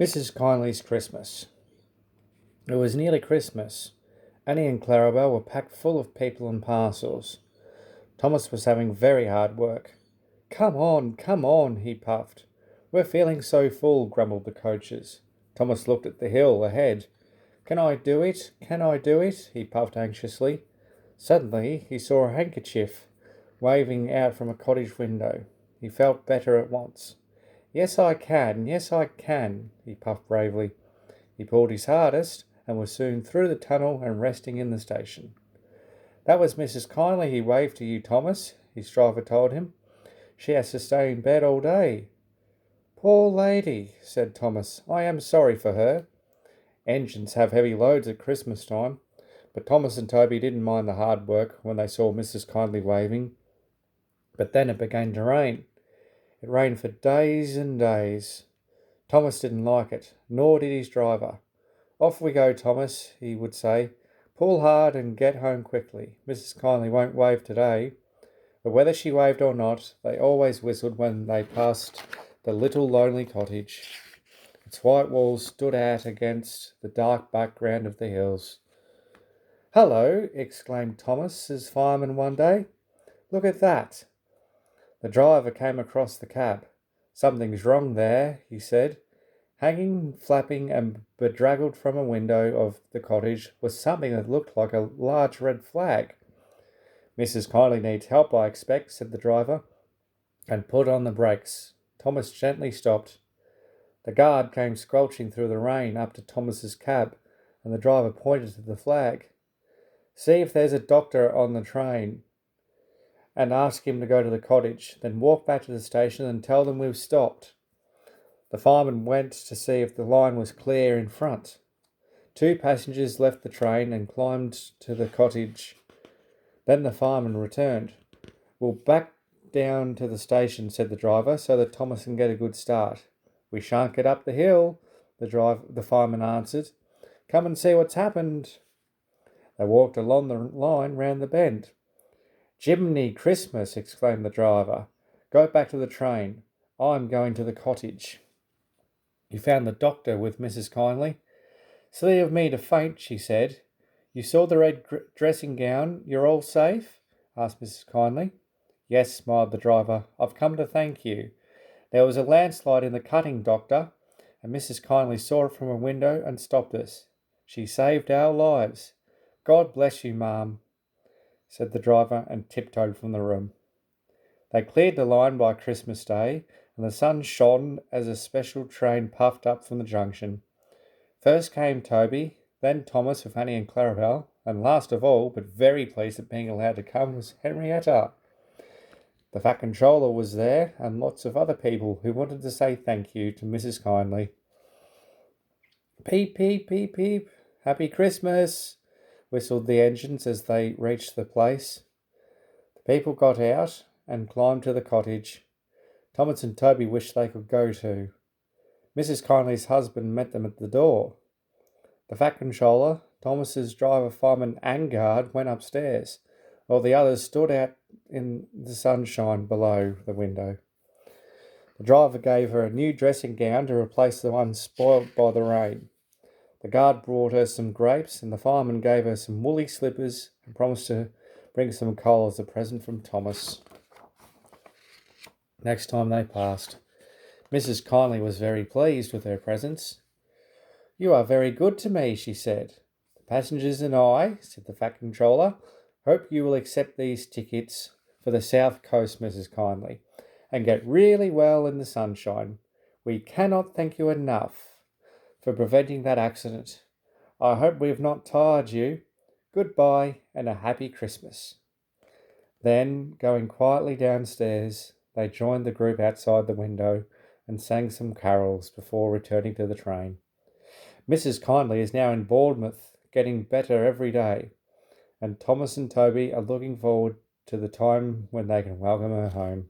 Mrs. Kindly's Christmas. It was nearly Christmas. Annie and Clarabelle were packed full of people and parcels. Thomas was having very hard work. Come on, he puffed. We're feeling so full, grumbled the coaches. Thomas looked at the hill ahead. Can I do it? Can I do it? He puffed anxiously. Suddenly he saw a handkerchief waving out from a cottage window. He felt better at once. Yes, I can, he puffed bravely. He pulled his hardest and was soon through the tunnel and resting in the station. That was Mrs. Kindly he waved to you, Thomas, his driver told him. She has to stay in bed all day. Poor lady, said Thomas. I am sorry for her. Engines have heavy loads at Christmas time, but Thomas and Toby didn't mind the hard work when they saw Mrs. Kindly waving. But then it began to rain. It rained for days and days. Thomas didn't like it, nor did his driver. Off we go, Thomas, he would say. Pull hard and get home quickly. Mrs. Kindly won't wave today. But whether she waved or not, they always whistled when they passed the little lonely cottage. Its white walls stood out against the dark background of the hills. Hello, exclaimed Thomas as fireman one day. Look at that. The driver came across the cab. Something's wrong there, he said. Hanging, flapping, and bedraggled from a window of the cottage was something that looked like a large red flag. Mrs. Kindly needs help, I expect, said the driver, and put on the brakes. Thomas gently stopped. The guard came squelching through the rain up to Thomas's cab, and the driver pointed to the flag. See if there's a doctor on the train, and ask him to go to the cottage, then walk back to the station and tell them we've stopped. The fireman went to see if the line was clear in front. 2 passengers left the train and climbed to the cottage. Then the fireman returned. We'll back down to the station, said the driver, so that Thomas can get a good start. We shan't get up the hill, the fireman answered. Come and see what's happened. They walked along the line round the bend. Jiminy Christmas, exclaimed the driver. Go back to the train. I'm going to the cottage. You found the doctor with Mrs. Kindly. Silly of me to faint, she said. You saw the red dressing gown. You're all safe? Asked Mrs. Kindly. Yes, smiled the driver. I've come to thank you. There was a landslide in the cutting, Doctor, and Mrs. Kindly saw it from a window and stopped us. She saved our lives. God bless you, ma'am, said the driver and tiptoed from the room. They cleared the line by Christmas Day, and the sun shone as a special train puffed up from the junction. First came Toby, then Thomas with Annie and Clarabelle, and last of all, but very pleased at being allowed to come, was Henrietta. The Fat Controller was there, and lots of other people who wanted to say thank you to Mrs. Kindly. Peep, peep, peep, peep. Happy Christmas, whistled the engines as they reached the place. The people got out and climbed to the cottage. Thomas and Toby wished they could go too. Mrs. Kindly's husband met them at the door. The Fat Controller, Thomas's driver, fireman, and guard went upstairs, while the others stood out in the sunshine below the window. The driver gave her a new dressing gown to replace the one spoilt by the rain. The guard brought her some grapes, and the fireman gave her some woolly slippers and promised to bring some coal as a present from Thomas next time they passed. Mrs. Kindly was very pleased with her presents. You are very good to me, she said. The passengers and I, said the Fat Controller, hope you will accept these tickets for the South Coast, Mrs. Kindly, and get really well in the sunshine. We cannot thank you enough for preventing that accident. I hope we have not tired you. Goodbye and a happy Christmas. Then, going quietly downstairs, they joined the group outside the window and sang some carols before returning to the train. Mrs. Kindly is now in Bournemouth, getting better every day, and Thomas and Toby are looking forward to the time when they can welcome her home.